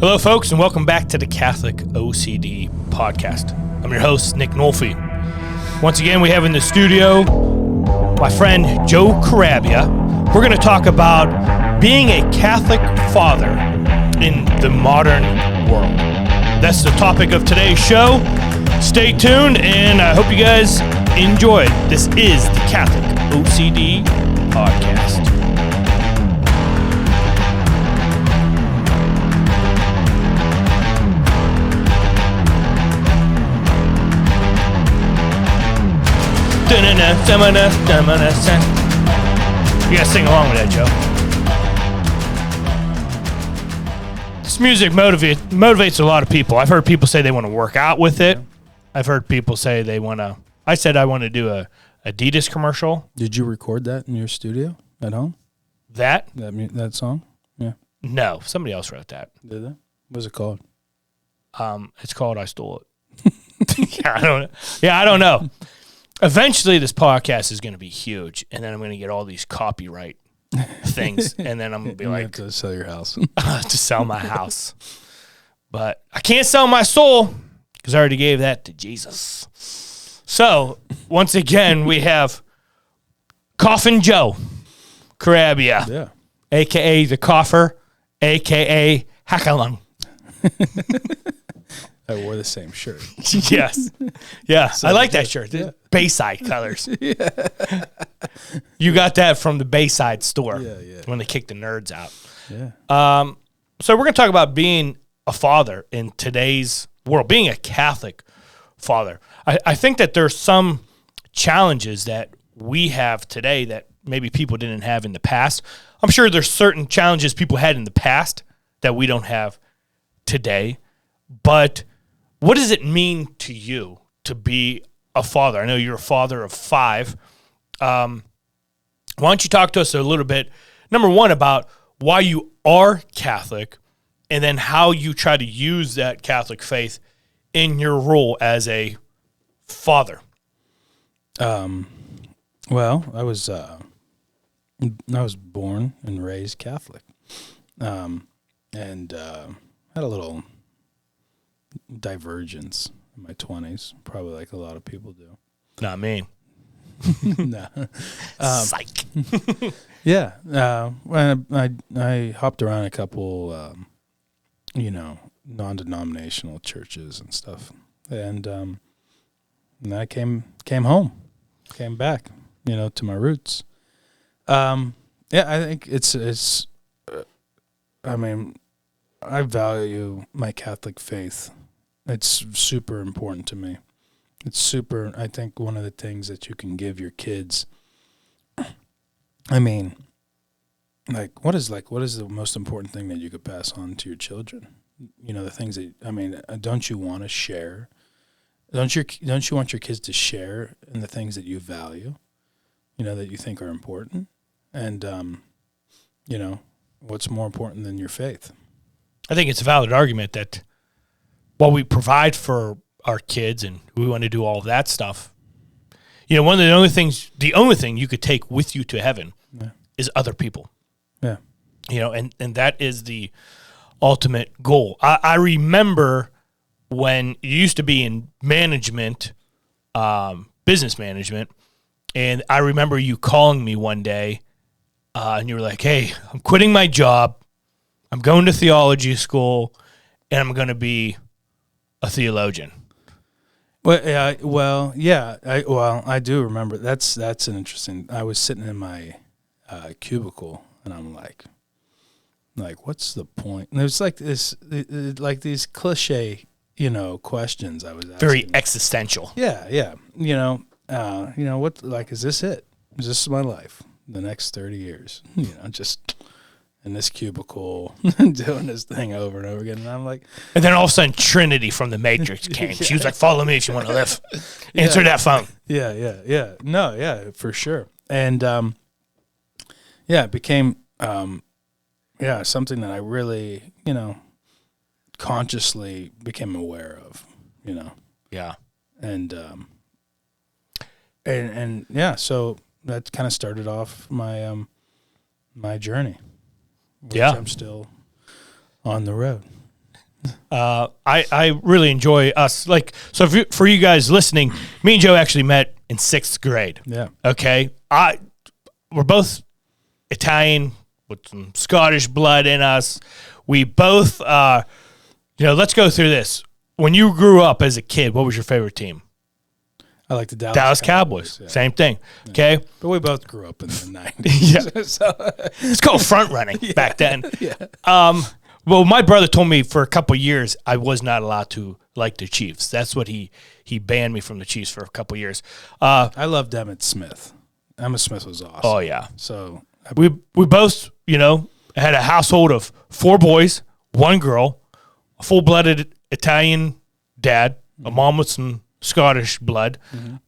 Hello, folks, and welcome back to the Catholic OCD Podcast. I'm your host, Nick Nolfi. Once again, we have in the studio my friend Joe Carrabbia. We're going to talk about being a Catholic father in the modern world. That's the topic of today's show. Stay tuned, and I hope you guys enjoy. This is the Catholic OCD Podcast. You gotta sing along with that, Joe. This music motivates a lot of people. I've heard people say they want to work out with it. I've heard people say they want to. I said I want to do a Adidas commercial. Did you record that in your studio at home? That song? Yeah. No, somebody else wrote that. Did they? What's it called? It's called I Stole It. I don't know. Eventually, this podcast is going to be huge, and then I'm going to get all these copyright things, and then I'm going to be like, to sell your house. to sell my house. But I can't sell my soul because I already gave that to Jesus. So, once again, we have Coffin Joe Carrabbia, a.k.a. the Coffer, a.k.a. Hackalung. I wore the same shirt. Yes. Yeah. So I like that shirt. Yeah. Bayside colors. Yeah. You got that from the Bayside store when they kicked the nerds out. Yeah. So we're going to talk about being a father in today's world, being a Catholic father. I think that there's some challenges that we have today that maybe people didn't have in the past. I'm sure there's certain challenges people had in the past that we don't have today. But what does it mean to you to be a father? I know you're a father of 5. Why don't you talk to us a little bit, number one, about why you are Catholic, and then how you try to use that Catholic faith in your role as a father. Well, I was born and raised Catholic, and had a little divergence in my 20s, probably like a lot of people do. Not me. No. Psych. Yeah. I hopped around a couple, non-denominational churches and stuff. And I came back, to my roots. I think it's I value my Catholic faith. It's super important to me. I think one of the things that you can give your kids, what is the most important thing that you could pass on to your children? The things that, don't you want to share? Don't you want your kids to share in the things that you value, that you think are important? And, what's more important than your faith? I think it's a valid argument that while we provide for our kids and we want to do all of that stuff, one of the only thing you could take with you to heaven is other people. Yeah. And that is the ultimate goal. I remember when you used to be in management, business management, and I remember you calling me one day, and you were like, "Hey, I'm quitting my job. I'm going to theology school, and I'm going to be a theologian." I do remember. That's an interesting. I was sitting in my cubicle, and I'm like, what's the point? And there's like this, these cliche, questions I was asking. Very existential. Yeah. What? Is this it? Is this my life? The next 30 years? Just in this cubicle doing this thing over and over again. And I'm like... And then all of a sudden, Trinity from the Matrix came. She was like, "Follow me if you want to live." Answer that phone. Yeah. No, yeah, for sure. And, it became, something that I really, consciously became aware of, Yeah. And so that kind of started off my, my journey. Which I'm still on the road. I really enjoy us. Like, so for you guys listening, me and Joe actually met in 6th grade. Yeah. Okay. We're both Italian with some Scottish blood in us. We both, let's go through this. When you grew up as a kid, what was your favorite team? I like the Dallas Cowboys. Yeah. Same thing. Yeah. Okay. But we both grew up in the 90s. Yeah. So, it's called front running back then. Yeah. Well, my brother told me for a couple of years I was not allowed to like the Chiefs. That's what he banned me from the Chiefs for a couple of years. I loved Emmitt Smith. Emmitt Smith was awesome. Oh, yeah. So we both, had a household of 4 boys, 1 girl, a full-blooded Italian dad, a mom with some Scottish blood.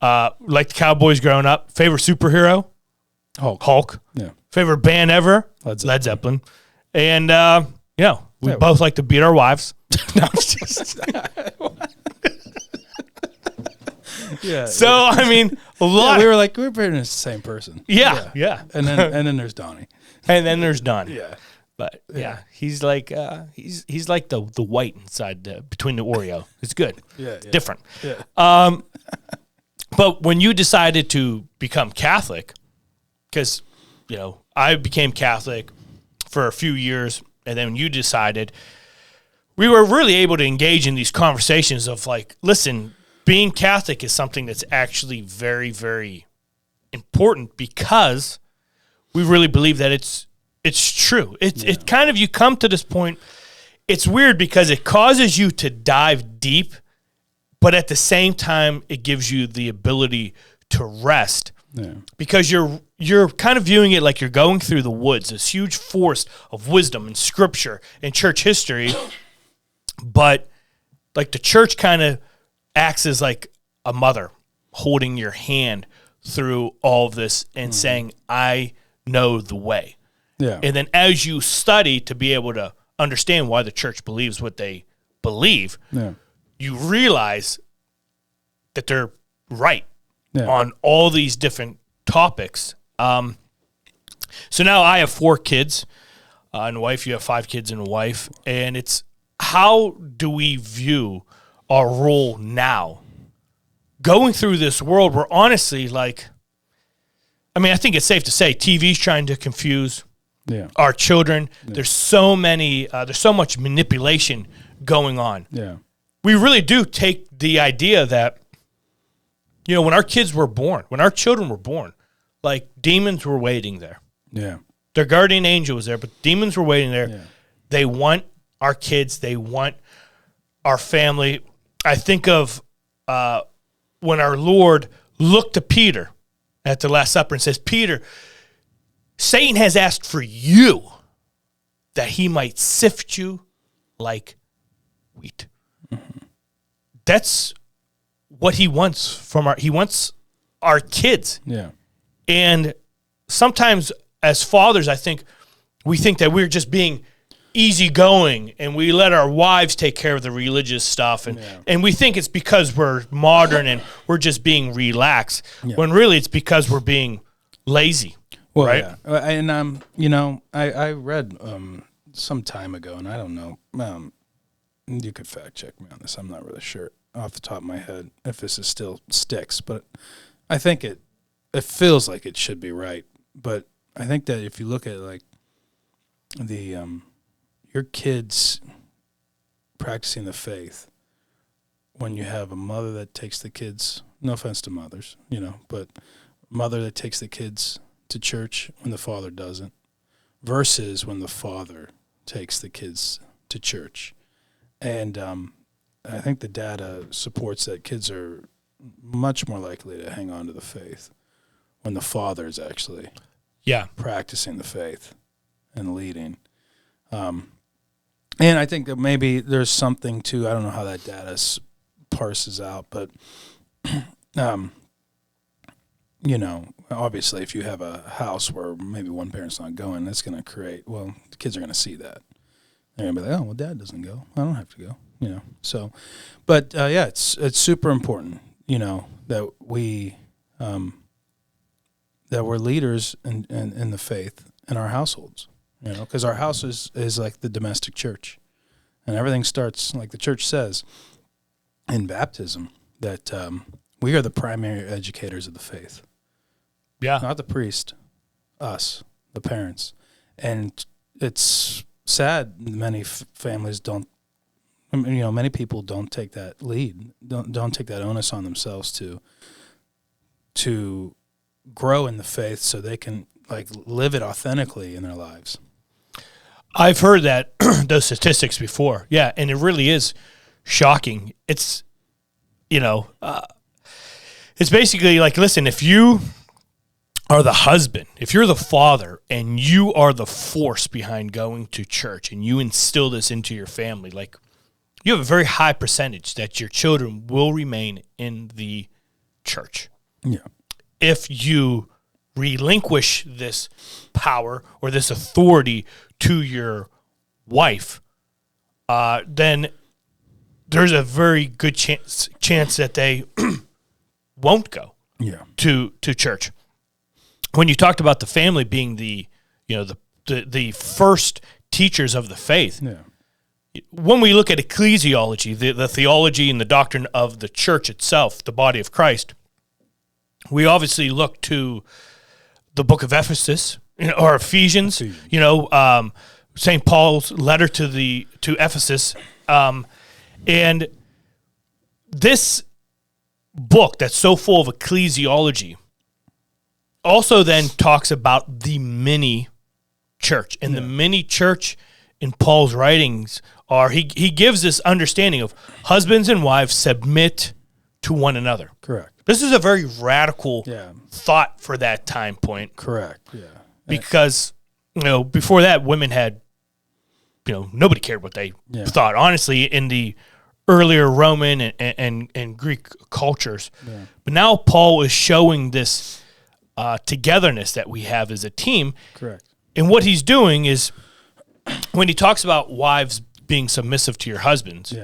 Like the Cowboys growing up. Favorite superhero? Hulk. Yeah. Favorite band ever? Led Zeppelin. And, we both like to beat our wives. No, it's just yeah. So, I mean, a lot. We were pretty much the same person. Yeah. And then there's Donnie. And then there's Donnie. Yeah. But he's like he's like the white inside between the Oreo. It's good. Yeah. Different. Yeah. But when you decided to become Catholic, because I became Catholic for a few years, and then when you decided, we were really able to engage in these conversations of like, listen, being Catholic is something that's actually very, very important because we really believe that it's true. It kind of, you come to this point, it's weird because it causes you to dive deep, but at the same time, it gives you the ability to rest because you're kind of viewing it like you're going through the woods, this huge forest of wisdom and scripture and church history, but like the church kind of acts as like a mother holding your hand through all of this and saying, I know the way. Yeah. And then as you study to be able to understand why the church believes what they believe, you realize that they're right on all these different topics. So now I have 4 kids and a wife. You have 5 kids and a wife. And it's, how do we view our role now going through this world where honestly, I think it's safe to say TV's trying to confuse our children. There's so much manipulation going on. Yeah. We really do take the idea that, when our kids were born, when our children were born, like demons were waiting there. Yeah. Their guardian angel was there, but demons were waiting there. Yeah. They want our kids. They want our family. I think of when our Lord looked to Peter at the Last Supper and says, Peter, Satan has asked for you that he might sift you like wheat. Mm-hmm. That's what he wants he wants our kids. Yeah. And sometimes as fathers, I think we think that we're just being easygoing and we let our wives take care of the religious stuff. And we think it's because we're modern and we're just being relaxed when really it's because we're being lazy. Well, right? Yeah. And, I read some time ago, and I don't know, you could fact check me on this. I'm not really sure off the top of my head if this is still sticks, but I think it feels like it should be right. But I think that if you look at like your kids practicing the faith, when you have a mother that takes the kids, no offense to mothers, but mother that takes the kids to church when the father doesn't, versus when the father takes the kids to church. And I think the data supports that kids are much more likely to hang on to the faith when the father is actually practicing the faith and leading. And I think that maybe there's something to, I don't know how that data parses out, but, obviously if you have a house where maybe one parent's not going, that's going to create, the kids are going to see that. They're going to be like, oh, well, dad doesn't go. I don't have to go, So, but, it's super important, that we, that we're leaders in the faith in our households, because our house is like the domestic church. And everything starts, like the church says, in baptism, that we are the primary educators of the faith. Yeah. Not the priest, us, the parents. And it's sad many families don't, many people don't take that lead, don't take that onus on themselves to grow in the faith so they can like live it authentically in their lives. I've heard that those statistics before. Yeah, and it really is shocking. It's it's basically like, listen, if you are the husband, if you're the father and you are the force behind going to church and you instill this into your family, like you have a very high percentage that your children will remain in the church. Yeah. If you relinquish this power or this authority to your wife, then there's a very good chance that they won't go to church. When you talked about the family being the first teachers of the faith, when we look at ecclesiology, the theology and the doctrine of the church itself, the body of Christ, we obviously look to the book of Ephesus or Ephesians. St. Paul's letter to Ephesus, and this book that's so full of ecclesiology also then talks about the mini church. And the mini church in Paul's writings he gives this understanding of husbands and wives submit to one another. Correct. This is a very radical thought for that time point. Correct. Yeah. Because before that, women had nobody cared what they thought. Honestly, in the earlier Roman and Greek cultures, but now Paul is showing this togetherness that we have as a team. Correct. And what he's doing is when he talks about wives being submissive to your husbands,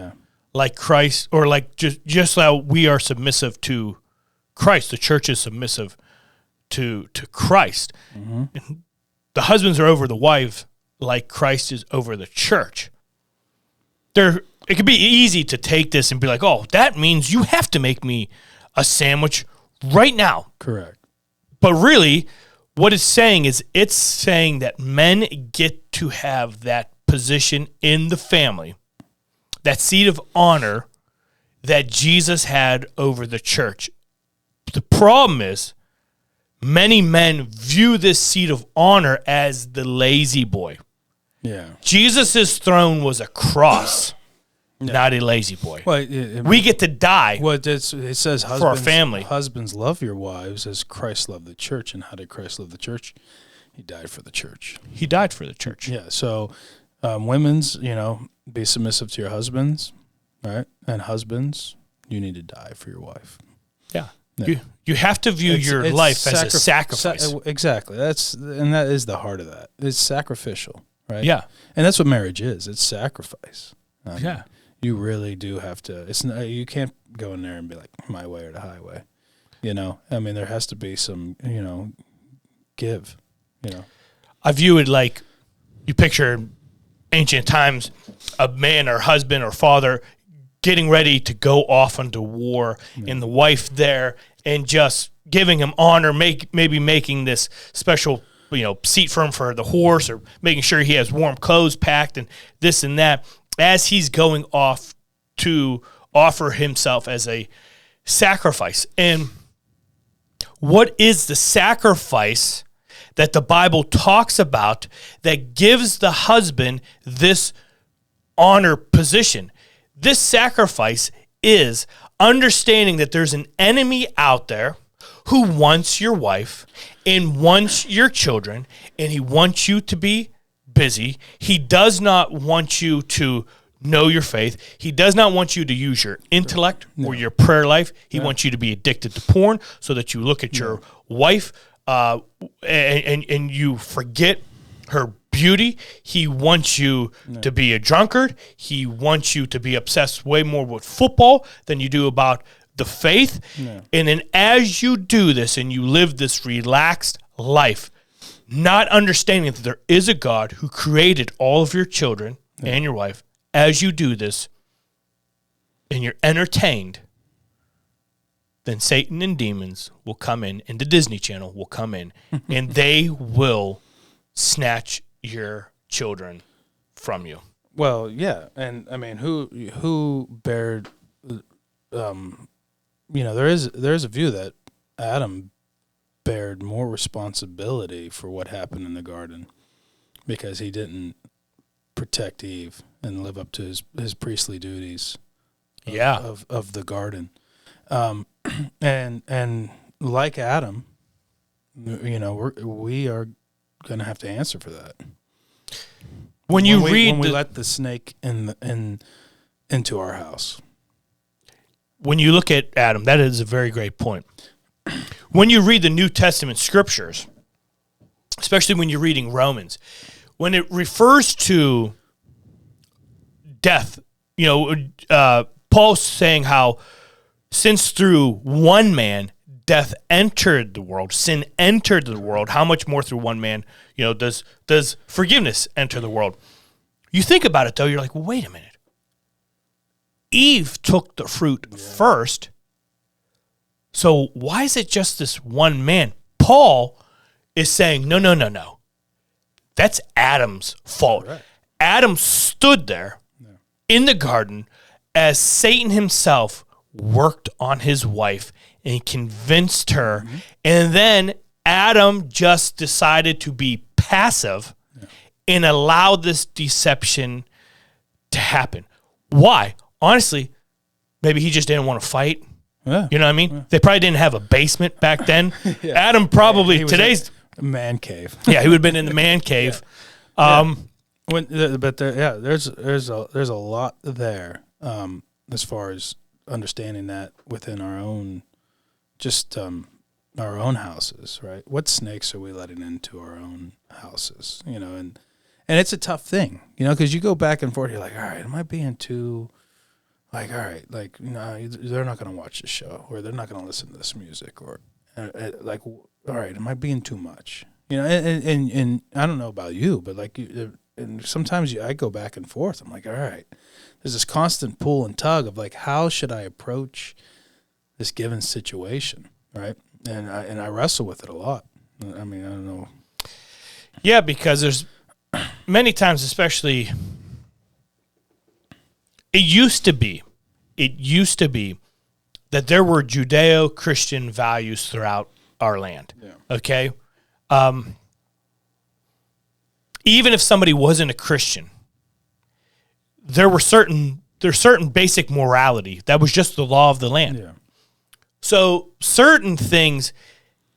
like Christ, or like just how we are submissive to Christ, the church is submissive to Christ. Mm-hmm. And the husbands are over the wife like Christ is over the church. It could be easy to take this and be like, oh, that means you have to make me a sandwich right now. Correct. But really, what it's saying is it's saying that men get to have that position in the family, that seat of honor that Jesus had over the church. The problem is many men view this seat of honor as the lazy boy. Yeah. Jesus' throne was a cross, not a lazy boy. Well, we get to die it says for our family. Husbands, love your wives as Christ loved the church. And how did Christ love the church? He died for the church. He died for the church. Yeah, so women's, be submissive to your husbands, right? And husbands, you need to die for your wife. Yeah. You have to view your life as a sacrifice. Exactly. That is the heart of that. It's sacrificial, right? Yeah. And that's what marriage is. It's sacrifice. Yeah. You really do have to. You can't go in there and be like my way or the highway. There has to be some, give. I view it like you picture ancient times, a man or husband or father getting ready to go off into war, and the wife there, and just giving him honor, maybe making this special, seat for him for the horse, or making sure he has warm clothes packed and this and that, as he's going off to offer himself as a sacrifice. And what is the sacrifice that the Bible talks about that gives the husband this honor position? This sacrifice is understanding that there's an enemy out there who wants your wife and wants your children, and he wants you to be busy. He does not want you to know your faith. He does not want you to use your intellect or your prayer life. He wants you to be addicted to porn so that you look at your wife and you forget her beauty. He wants you to be a drunkard. He wants you to be obsessed way more with football than you do about the faith. And then as you do this and you live this relaxed life, not understanding that there is a God who created all of your children and your wife as you do this and you're entertained, then Satan and demons will come in, and the Disney Channel will come in, and they will snatch your children from you. Well, yeah, and I mean, who bared, there is a view that Adam bared more responsibility for what happened in the garden because he didn't protect Eve and live up to his priestly duties. Of the garden, and like Adam, we are going to have to answer for that. When we let the snake into our house. When you look at Adam, that is a very great point. When you read the New Testament scriptures, especially when you're reading Romans, when it refers to death, Paul's saying how since through one man death entered the world, sin entered the world, how much more through one man, does forgiveness enter the world? You think about it, though, you're like, well, wait a minute. Eve took the fruit first, so why is it just this one man? Paul is saying, no. That's Adam's fault. Right. Adam stood there in the garden as Satan himself worked on his wife and convinced her, and then Adam just decided to be passive and allow this deception to happen. Why? Honestly, maybe he just didn't want to fight. Yeah. You know what I mean? Yeah. They probably didn't have a basement back then. Adam probably today's a man cave. Yeah, he would have been in the man cave. There's a lot there as far as understanding that within our own our own houses, right? What snakes are we letting into our own houses? And it's a tough thing, because you go back and forth. You're like, all right, am I being too, like, all right, like, they're not going to watch this show, or they're not going to listen to this music, or like, all right, am I being too much? And I don't know about you, but like, and sometimes I go back and forth. I'm like, all right, there's this constant pull and tug of like, how should I approach this given situation, right? And I wrestle with it a lot. I mean, I don't know. Yeah, because there's many times, especially, it used to be that there were Judeo-Christian values throughout our land. Yeah. Okay? Even if somebody wasn't a Christian, there's certain basic morality that was just the law of the land. Yeah. So certain things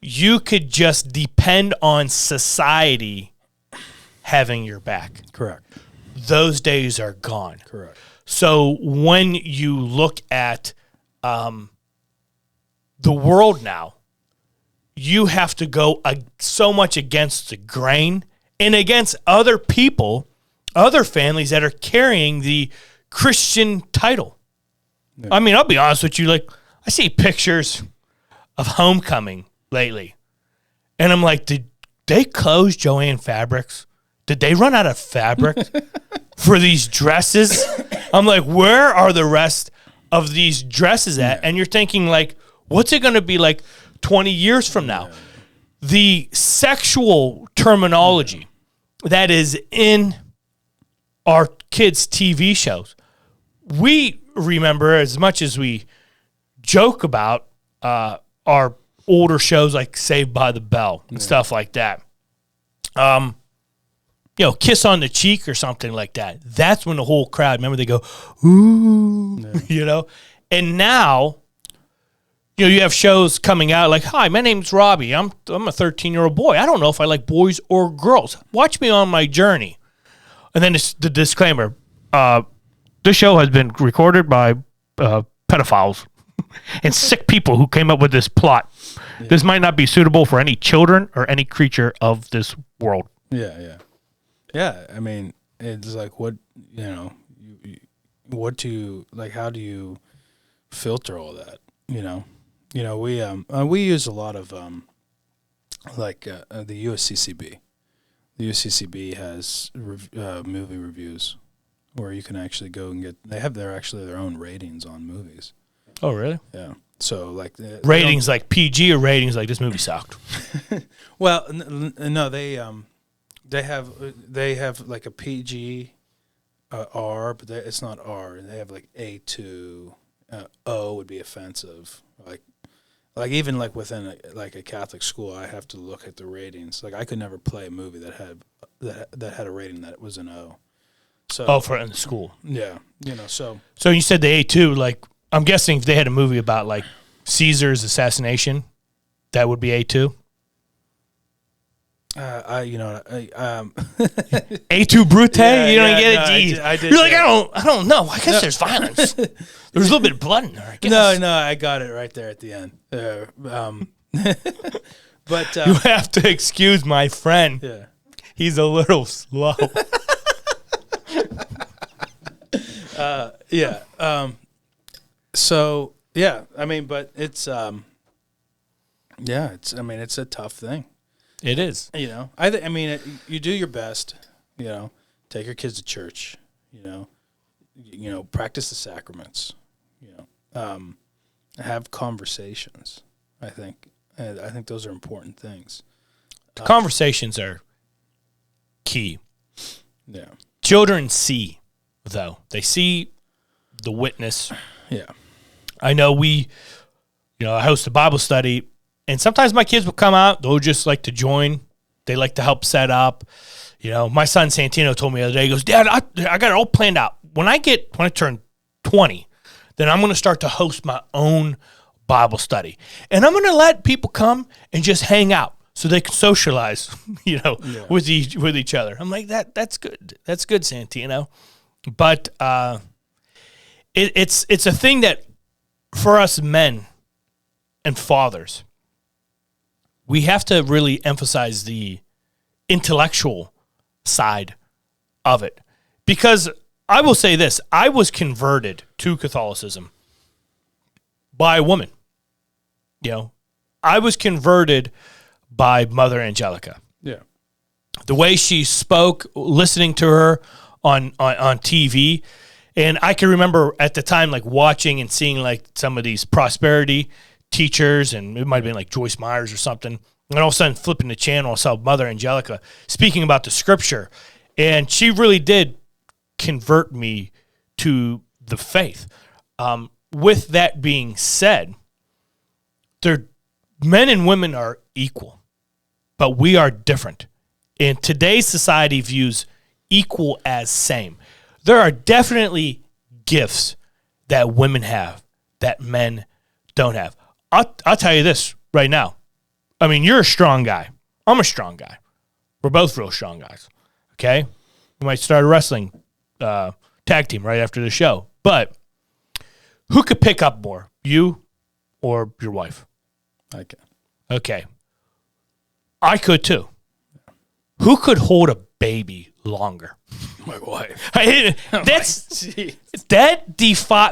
you could just depend on society having your back. Correct. Those days are gone. Correct. So when you look at the world now, you have to go so much against the grain and against other people, other families that are carrying the Christian title. Yeah. I mean, I'll be honest with you, like, I see pictures of homecoming lately, and I'm like, did they close Joanne Fabrics? Did they run out of fabric for these dresses? I'm like, where are the rest of these dresses at? Yeah. And you're thinking, like, what's it going to be like 20 years from now? Yeah. The sexual terminology that is in our kids' TV shows, we remember as much as we joke about our older shows like Saved by the Bell and stuff like that. Kiss on the cheek or something like that. That's when the whole crowd, remember, they go, ooh, And now, you have shows coming out like, hi, my name's Robbie. I'm a 13-year-old boy. I don't know if I like boys or girls. Watch me on my journey. And then the disclaimer, this show has been recorded by pedophiles and sick people who came up with this plot. Yeah. This might not be suitable for any children or any creature of this world. Yeah. I mean, it's like, what, how do you filter all that? We use a lot of the USCCB. The USCCB has movie reviews where you can actually go and they have their own ratings on movies. Oh, really? Yeah. So like ratings like PG or ratings like this movie sucked? Well, no, they have like a PG, R, but it's not R. They have like A2, O would be offensive. Like even like within a Catholic school, I have to look at the ratings. Like I could never play a movie that had a rating that was an O. So for in the school. Yeah, So you said the A2, like I'm guessing if they had a movie about like Caesar's assassination, that would be A2. A2 Brute, yeah, you don't get it. No, Geez. I did. You're like, I don't know. I guess there's violence. There's a little bit of blood in there. I guess. No, I got it right there at the end. But you have to excuse my friend. Yeah, he's a little slow. Yeah. So yeah, I mean, but it's it's a tough thing. It is. I mean, you do your best. Take your kids to church. Practice the sacraments. Have conversations. I think those are important things. The conversations are key. Yeah. Children see, though. They see the witness. Yeah. I know I host a Bible study, and sometimes my kids will come out. They'll just like to join. They like to help set up. My son Santino told me the other day, he goes, Dad, I got it all planned out. When I turn 20, then I'm going to start to host my own Bible study. And I'm going to let people come and just hang out so they can socialize, with each other. I'm like, that's good. That's good, Santino. But it's a thing that for us men and fathers, we have to really emphasize the intellectual side of it. Because I will say this, I was converted to Catholicism by a woman. I was converted by Mother Angelica. Yeah. The way she spoke, listening to her on TV, and I can remember at the time like watching and seeing like some of these prosperity teachers, and it might have been like Joyce Myers or something, and all of a sudden flipping the channel, I saw Mother Angelica speaking about the scripture, and she really did convert me to the faith. With that being said, men and women are equal, but we are different. And today's society views equal as same. There are definitely gifts that women have that men don't have. I'll tell you this right now. I mean, you're a strong guy. I'm a strong guy. We're both real strong guys. Okay? We might start a wrestling tag team right after the show. But who could pick up more, you or your wife? I can. Okay. I could too. Who could hold a baby longer? My wife.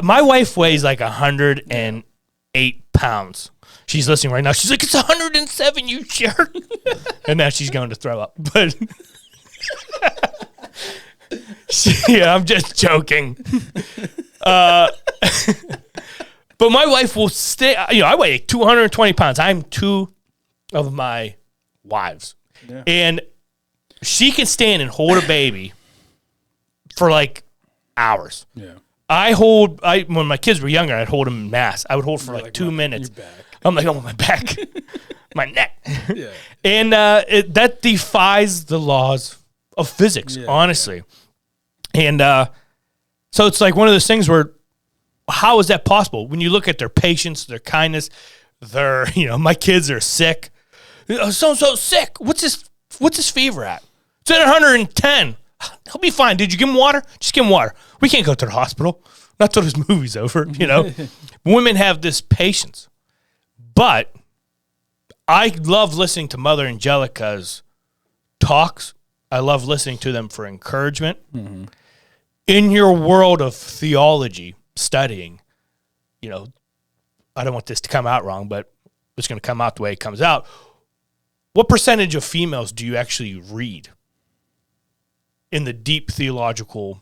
My wife weighs like 108 pounds. She's listening right now. She's like, it's 107, you jerk. And now she's going to throw up. But yeah, I'm just joking. But my wife will stay. I weigh 220 pounds. I'm two of my wives. Yeah. And she can stand and hold a baby for like hours. Yeah. When my kids were younger, I'd hold them in mass. I would hold for like 2 minutes. I'm like, oh, my back, my neck. Yeah. And that defies the laws of physics, honestly. Yeah. And so it's like one of those things where, how is that possible? When you look at their patience, their kindness, my kids are sick. So sick. What's his fever at? It's at 110. He'll be fine. Did you give him water? Just give him water. We can't go to the hospital. Not till this movie's over, Women have this patience. But I love listening to Mother Angelica's talks. I love listening to them for encouragement. Mm-hmm. In your world of theology, studying, I don't want this to come out wrong, but it's going to come out the way it comes out. What percentage of females do you actually read in the deep theological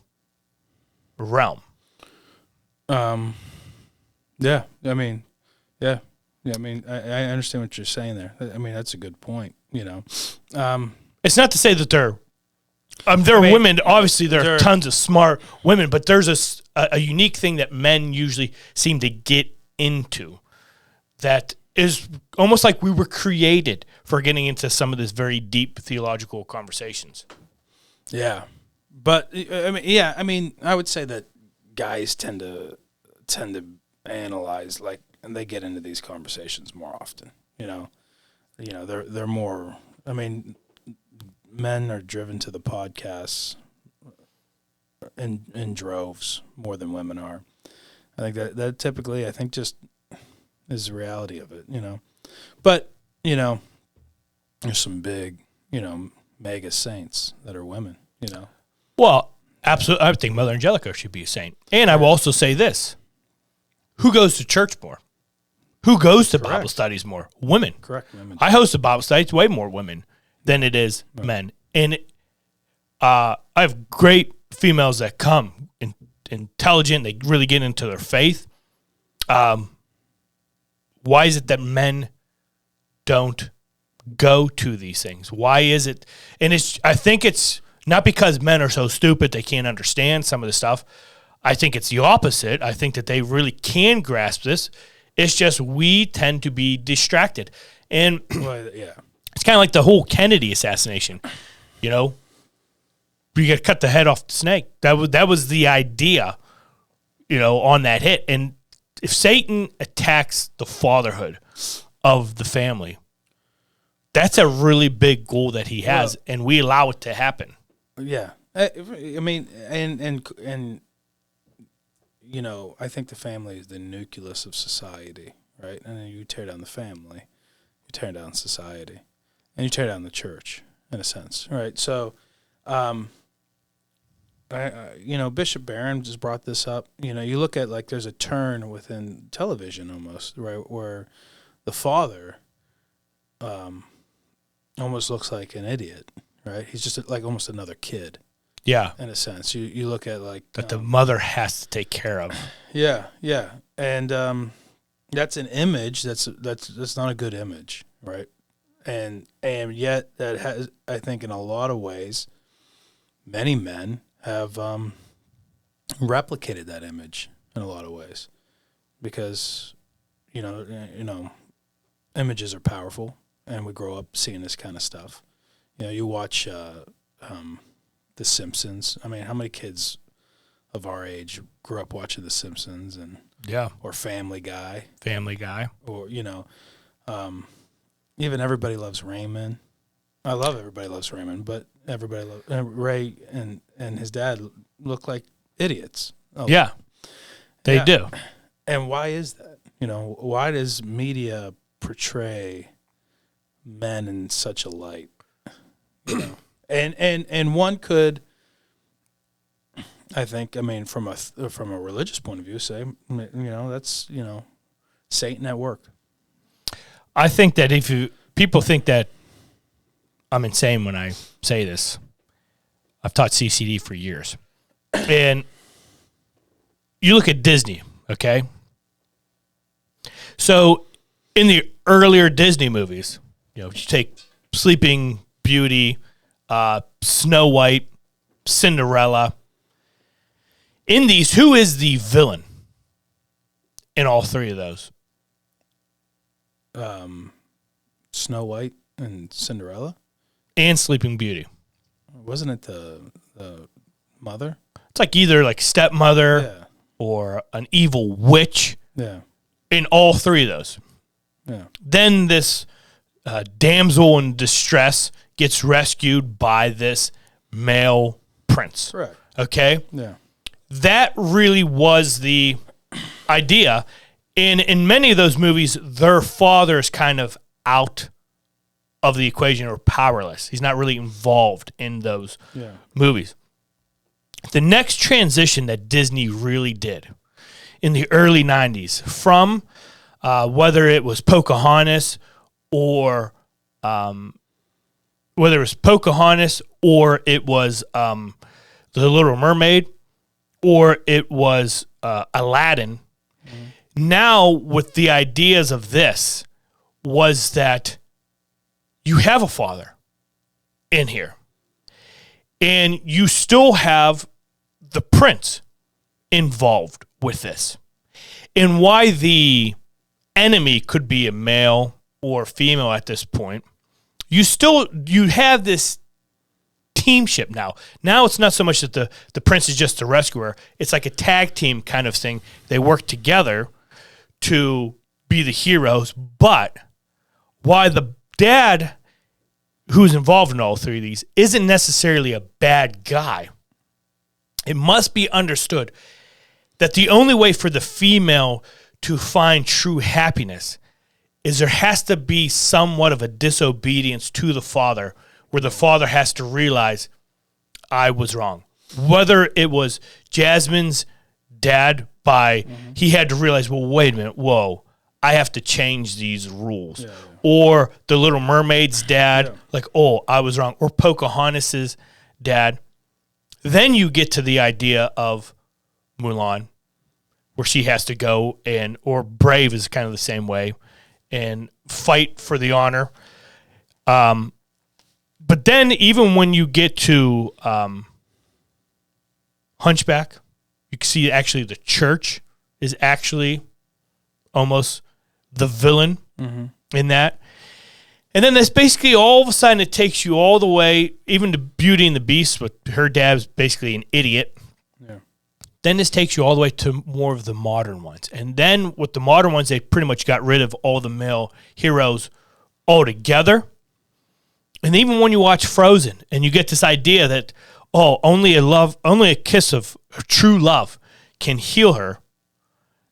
realm. Yeah. I mean, yeah. Yeah. I mean, I understand what you're saying there. I mean, that's a good point. You know, It's not to say that there are women. Obviously, there are tons of smart women, but there's a unique thing that men usually seem to get into that is almost like we were created for getting into some of this very deep theological conversations. Yeah, but I mean, I would say that guys tend to analyze, like, and they get into these conversations more often. You know, they're more. I mean, men are driven to the podcasts in droves more than women are. I think that typically, I think, just is the reality of it. You know, but there's some big mega saints that are women. You know. Well, absolutely. I think Mother Angelica should be a saint. And I will also say this. Who goes to church more? Who goes to Bible studies more? Women. Correct. Women. I host a Bible study. It's way more women than it is men. And I have great females that come, intelligent. They really get into their faith. Why is it that men don't go to these things? Why is it? And I think it's not because men are so stupid they can't understand some of the stuff. I think it's the opposite. I think that they really can grasp this. It's just we tend to be distracted. And it's kind of like the whole Kennedy assassination. You got to cut the head off the snake. That was the idea, on that hit. And if Satan attacks the fatherhood of the family, that's a really big goal that he has, and we allow it to happen. Yeah, I mean, and I think the family is the nucleus of society, right? And then you tear down the family, you tear down society, and you tear down the church, in a sense, right? So, Bishop Barron just brought this up. You look at, like, there's a turn within television almost, right, where the father almost looks like an idiot, right? He's just like almost another kid. Yeah. In a sense. You look at, like, that the mother has to take care of. Yeah. And that's an image that's not a good image, right? And yet that has, I think, in a lot of ways, many men have replicated that image in a lot of ways, because images are powerful, and we grow up seeing this kind of stuff. You watch The Simpsons. I mean, how many kids of our age grew up watching The Simpsons or Family Guy? Or even Everybody Loves Raymond. I love Everybody Loves Raymond, but Ray and his dad look like idiots. Yeah, they do. And why is that? Why does media portray men in such a light? And one could, I think, from a religious point of view, say, that's Satan at work. I think that people think that I'm insane when I say this. I've taught CCD for years, and you look at Disney, okay? So in the earlier Disney movies, you take Sleeping Beauty, Snow White, Cinderella. In these, who is the villain in all three of those? Snow White and Cinderella? And Sleeping Beauty. Wasn't it the mother? It's like either like stepmother or an evil witch. Yeah. In all three of those. Yeah. Then this damsel in distress gets rescued by this male prince. Correct. Okay? Yeah. That really was the idea. And in many of those movies, their father is kind of out of the equation or powerless. He's not really involved in those movies. The next transition that Disney really did in the early 90s from whether it was Pocahontas or The Little Mermaid or it was Aladdin. Now, with the ideas of this, was that you have a father in here, and you still have the prince involved with this. And why the enemy could be a male or female at this point, you have this teamship now. Now it's not so much that the prince is just the rescuer. It's like a tag team kind of thing. They work together to be the heroes. But why the dad who's involved in all three of these isn't necessarily a bad guy, it must be understood that the only way for the female to find true happiness is there has to be somewhat of a disobedience to the father, where the father has to realize, I was wrong. Whether it was Jasmine's dad he had to realize, well, wait a minute, whoa, I have to change these rules. Yeah. Or the Little Mermaid's dad, like, oh, I was wrong. Or Pocahontas's dad. Then you get to the idea of Mulan, where she has to go or Brave is kind of the same way, and fight for the honor. But then even when you get to Hunchback, you can see actually the church is actually almost the villain in that. And then that's basically all of a sudden it takes you all the way, even to Beauty and the Beast, with her dad's basically an idiot. Yeah. Then this takes you all the way to more of the modern ones. And then with the modern ones, they pretty much got rid of all the male heroes altogether. And even when you watch Frozen and you get this idea that, only a kiss of true love can heal her.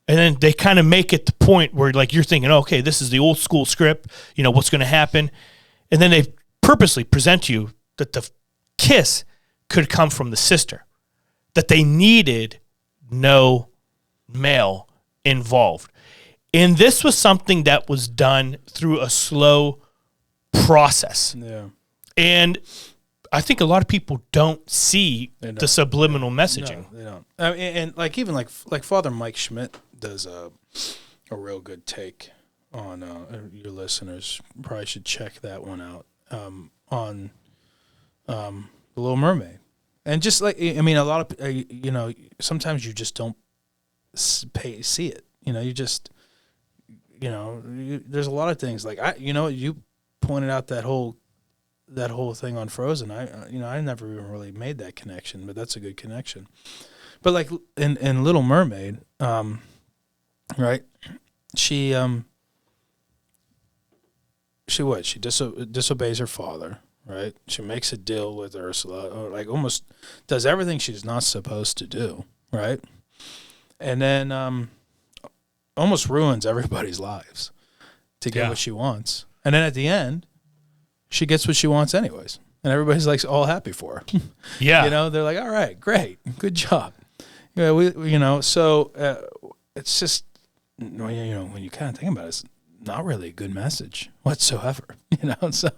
And then they kind of make it the point where, like, you're thinking, okay, this is the old school script, what's going to happen. And then they purposely present to you that the kiss could come from the sister, that they needed no male involved. And this was something that was done through a slow process. Yeah. And I think a lot of people don't see the subliminal messaging. No, they don't. I mean, and like even like Father Mike Schmidt does a real good take on your listeners. Probably should check that one out on The Little Mermaid. And just like, I mean, a lot of sometimes you just don't see it. You just there's a lot of things like you pointed out that whole thing on Frozen. I never even really made that connection, but that's a good connection. But like in Little Mermaid, right? She disobeys her father, right? She makes a deal with Ursula, or like almost does everything she's not supposed to do, right? And then almost ruins everybody's lives to get what she wants. And then at the end, she gets what she wants anyways. And everybody's like all happy for her. Yeah. They're like, all right, great. Good job. Yeah, so it's just, when you kind of think about it, it's not really a good message whatsoever, so.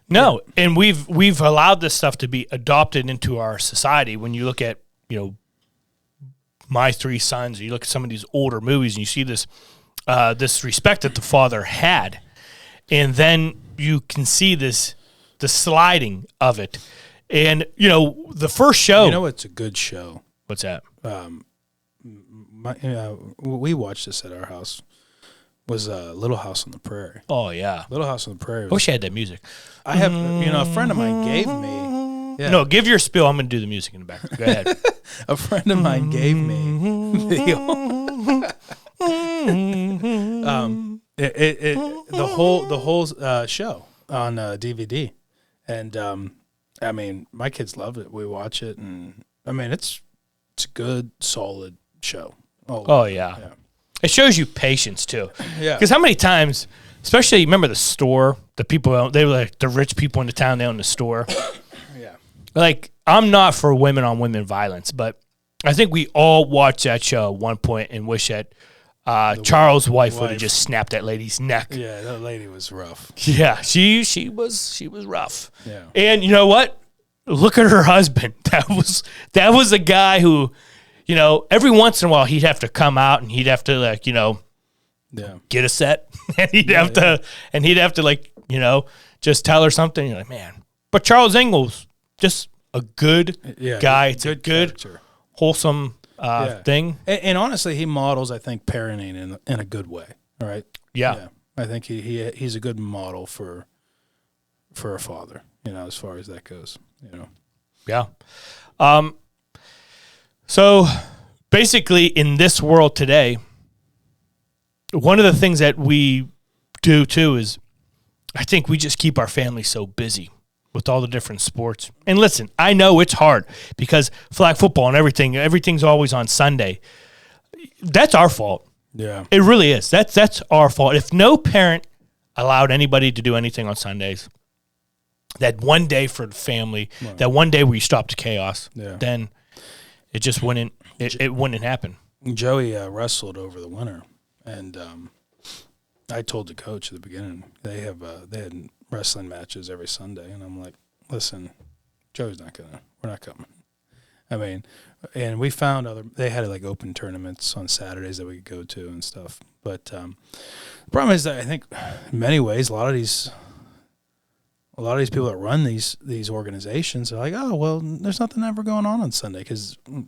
No, and we've allowed this stuff to be adopted into our society. When you look at, My Three Sons, or you look at some of these older movies and you see this respect that the father had. And then you can see the sliding of it. And, the first show. It's a good show. What's that? We watched this at our house. Was Little House on the Prairie. Oh, yeah. Little House on the Prairie. I wish I had that music. I have, a friend of mine gave me. Yeah. No, give your spiel. I'm going to do the music in the back. Go ahead. A friend of mine gave me the whole show on DVD, and I mean, my kids love it. We watch it, and I mean, it's a good, solid show. Oh yeah. It shows you patience too. Yeah. Because how many times, especially remember the store, they were like the rich people in the town. They own the store. Yeah. Like, I'm not for women on women violence, but I think we all watched that show at one point and wish that Charles' wife would have just snapped that lady's neck. Yeah, that lady was rough. Yeah, she was rough. Yeah. And you know what? Look at her husband. That was a guy who you know, every once in a while he'd have to come out and he'd have to like, you know, get a set and he'd have to like, you know, just tell her something. You're like, man. But Charles Ingalls, just a good guy. It's a good, wholesome thing. And honestly, he models, I think, parenting in a good way. All right. Yeah. I think he's a good model for a father, you know, as far as that goes, you know. Yeah. So basically in this world today, one of the things that we do too is I think we just keep our family so busy with all the different sports. And listen, I know it's hard because flag football and everything's always on Sunday. That's our fault. Yeah. It really is. That's our fault. If no parent allowed anybody to do anything on Sundays, that one day for the family, that one day where you stop the chaos, then it just wouldn't happen. Joey wrestled over the winter, and I told the coach at the beginning they had wrestling matches every Sunday, and I'm like, listen, Joey's we're not coming. I mean, and we found they had like open tournaments on Saturdays that we could go to and stuff. But the problem is that I think in many ways a lot of these people that run these organizations are like, oh, well, there's nothing ever going on Sunday because, you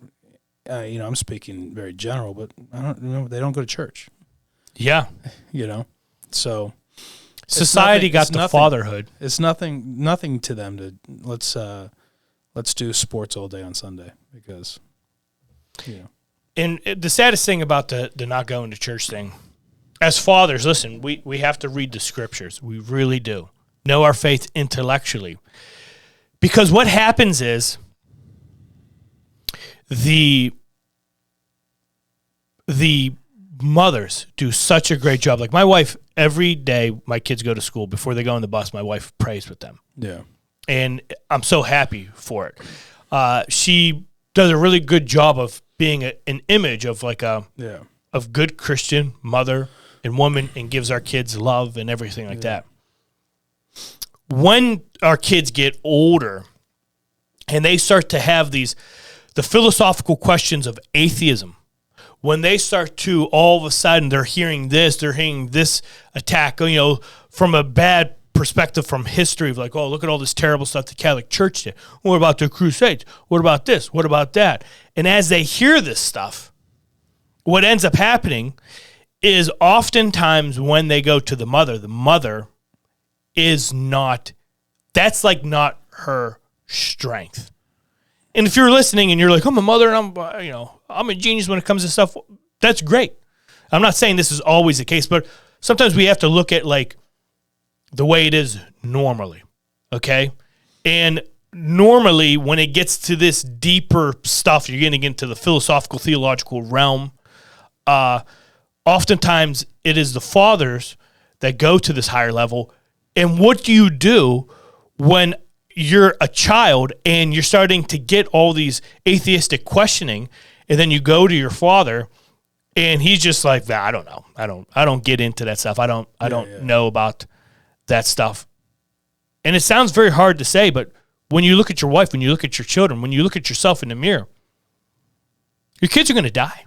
know, I'm speaking very general, but I don't know, they don't go to church. Yeah. You know, so society got the fatherhood. It's nothing to them to let's do sports all day on Sunday because, you know. And the saddest thing about the not going to church thing, as fathers, listen, we have to read the scriptures. We really do. Know our faith intellectually. Because what happens is the mothers do such a great job. Like my wife, every day my kids go to school, before they go on the bus, my wife prays with them. Yeah. And I'm so happy for it. She does a really good job of being an image of like of good Christian mother and woman, and gives our kids love and everything like that. When our kids get older and they start to have the philosophical questions of atheism, when they start to all of a sudden they're hearing this attack, you know, from a bad perspective from history of like, oh, look at all this terrible stuff the Catholic Church did. What about the Crusades? What about this? What about that? And as they hear this stuff, what ends up happening is oftentimes when they go to the mother is not, that's like not her strength. And if you're listening and you're like, I'm a mother and I'm a genius when it comes to stuff, that's great. I'm not saying this is always the case, but sometimes we have to look at like the way it is normally, okay? And normally when it gets to this deeper stuff, you're getting into the philosophical, theological realm, oftentimes it is the fathers that go to this higher level. And what do you do when you're a child and you're starting to get all these atheistic questioning, and then you go to your father and he's just like, I don't know. I don't get into that stuff. I don't know about that stuff. And it sounds very hard to say, but when you look at your wife, when you look at your children, when you look at yourself in the mirror, your kids are going to die.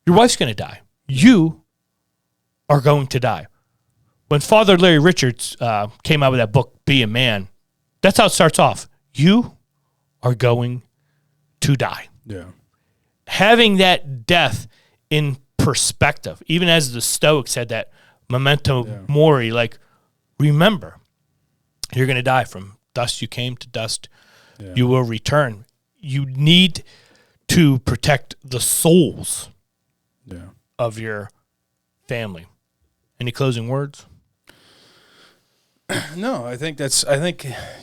Your wife's going to die. You are going to die. When Father Larry Richards came out with that book, Be a Man, that's how it starts off. You are going to die. Yeah. Having that death in perspective, even as the Stoics said that, memento mori, like, remember, you're going to die. From dust you came, to dust you will return. You need to protect the souls of your family. Any closing words? No, I think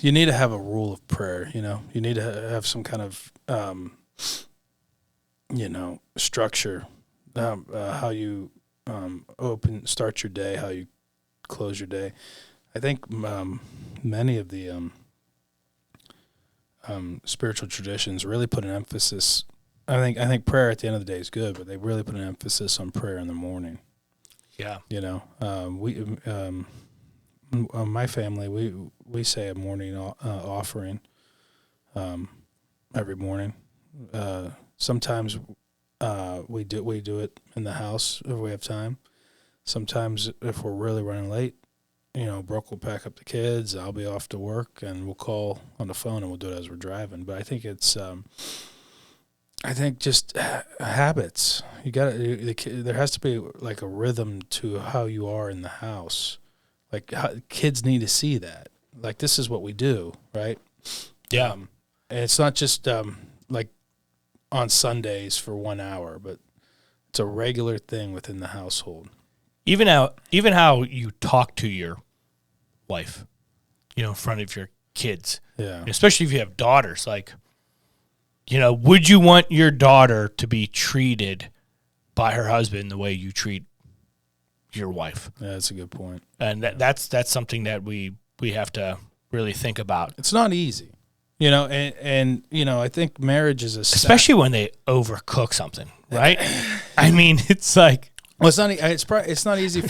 you need to have a rule of prayer. You know, you need to have some kind of, structure, how you start your day, how you close your day. I think many of the spiritual traditions really put an emphasis. I think prayer at the end of the day is good, but they really put an emphasis on prayer in the morning. Yeah, you know, my family, we say a morning offering every morning. Sometimes we do it in the house if we have time. Sometimes if we're really running late, Brooke will pack up the kids. I'll be off to work, and we'll call on the phone, and we'll do it as we're driving. But I think it's, just habits. There has to be like a rhythm to how you are in the house. Like kids need to see that. Like this is what we do, right? Yeah. And it's not just like on Sundays for 1 hour, but it's a regular thing within the household. Even how you talk to your wife, in front of your kids. Yeah. Especially if you have daughters. Like, would you want your daughter to be treated by her husband the way you treat your wife? Yeah, that's a good point. And that's something that we have to really think about. It's not easy. And I think marriage is especially when they overcook something, right? I mean, it's like, well, it's not easy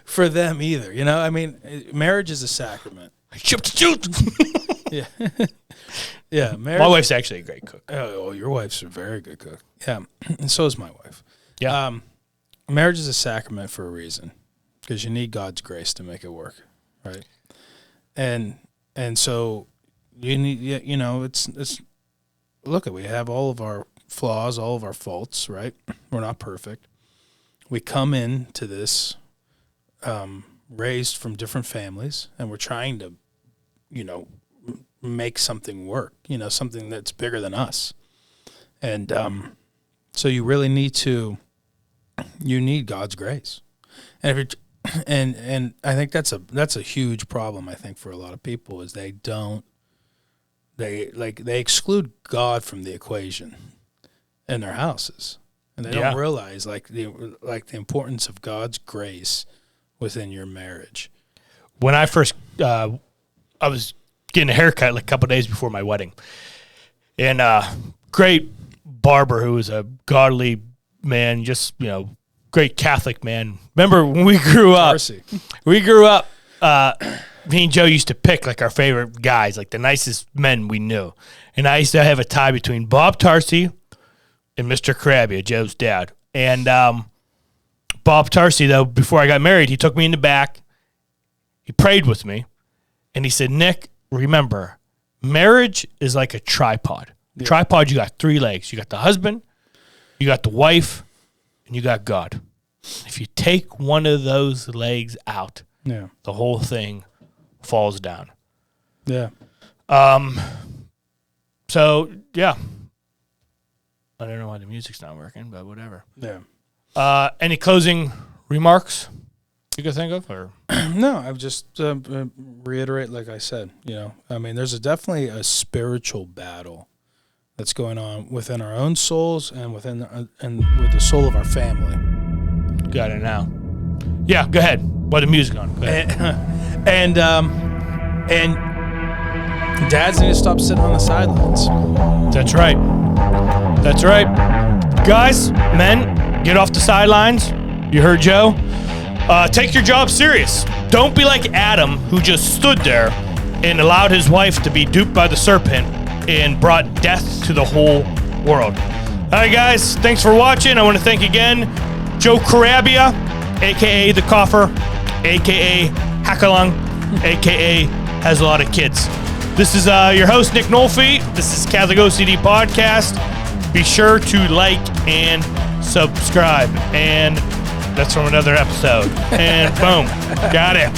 for them either. I mean, marriage is a sacrament. Yeah. Yeah. My wife's actually a great cook. Oh, your wife's a very good cook. Yeah. And so is my wife. Yeah. Marriage is a sacrament for a reason, because you need God's grace to make it work. Right. And so you need, it's look, we have all of our flaws, all of our faults, right? We're not perfect. We come into this raised from different families, and we're trying to, make something work, something that's bigger than us. And so you really need God's grace. And if you're, and I think that's a huge problem, I think, for a lot of people, is they exclude God from the equation in their houses, and they don't realize the importance of God's grace within your marriage. When I first, I was getting a haircut like a couple of days before my wedding, and great barber who was a godly man, just great Catholic man. Remember when we grew up? Me and Joe used to pick like our favorite guys, like the nicest men we knew, and I used to have a tie between Bob Tarsi and Mr. Carrabbia, Joe's dad. And Bob Tarsi, though, before I got married, he took me in the back. He prayed with me, and he said, "Nick, remember, marriage is like a tripod. Yeah. Tripod, you got 3 legs. You got the husband, you got the wife, and you got God. If you take one of those legs out, the whole thing falls down." Yeah. So, yeah. I don't know why the music's not working, but whatever. Yeah. Any closing remarks you can think of? Or no, I've just reiterate, like I said, I mean, there's definitely a spiritual battle that's going on within our own souls and with the soul of our family. Got it now. Yeah, go ahead. Put the music on. Go ahead. And dads need to stop sitting on the sidelines. That's right. That's right. Guys, men, get off the sidelines. You heard Joe. Take your job serious. Don't be like Adam, who just stood there and allowed his wife to be duped by the serpent and brought death to the whole world. All right, guys, thanks for watching. I want to thank again Joe Carrabbia, a.k.a. The Coffer, a.k.a. Hackalung, a.k.a. has a lot of kids. This is your host, Nick Nolfi. This is Catholic OCD Podcast. Be sure to like and subscribe. And that's from another episode. And boom, got it.